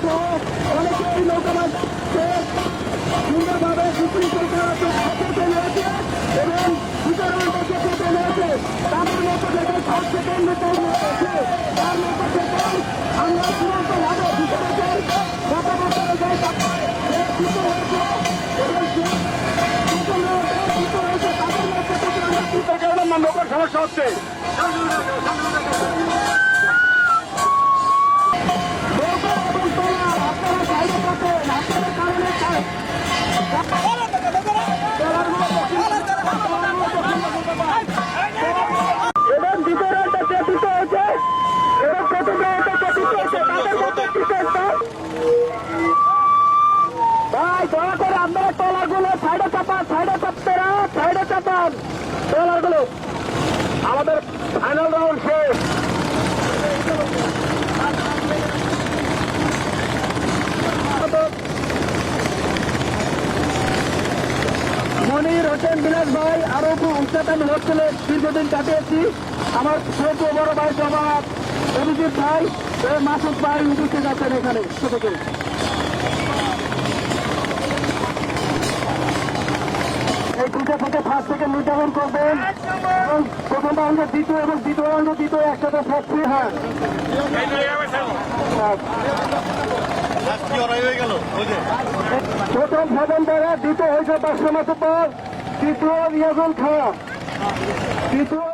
সহ অনেকেই নৌকাবাজকে সুন্দরভাবে সুশৃঙ্খল করার জন্য নিয়েছে এবং বিতরণ করতে চেপে নিয়েছে। তাদের মধ্যে থেকে 6 সেকেন্ড নিয়েছে। তার মধ্যে থেকে আমরা চূড়ান্তভাবে বিচারকের মতামতের যে হয়েছে এবং তাদের মধ্যে থেকে আমরা নৌকার সমস্যা হচ্ছে। এবং বিতরণটা চেপিত হয়েছে এবং প্রতিক্রিয়াটা চেপিত হয়েছে তাদের মধ্যে ভাই দয়া করে আপনারা ট্রলারগুলো সাইডে চাপান, সাইডে চাপান ট্রলারগুলো। আমাদের ফাইনাল রাউন্ড শেষ। মনির হোসেন বিলাস ভাই আরো খুব উচ্চতামি হচ্ছিল, দীর্ঘদিন কাটিয়েছি। আমার ছোট বড় ভাই জবাব অভিজিৎ ভাই মাসুদ ভাই উপস্থিত আছেন এখানে থেকে। এই দুটো থেকে ফার্স্ট থেকে নির্ধারণ করবেন এবং প্রথম রাউন্ডে দ্বিতীয় এবং দ্বিতীয় রাউন্ডে দ্বিতীয় একসাথে থাকছে। হ্যাঁ প্রথম ভবন দ্বারা দ্বিতীয় হয়েছে বাসা মাসুদ, তৃতীয় রিয়াজুল খান, তৃতীয়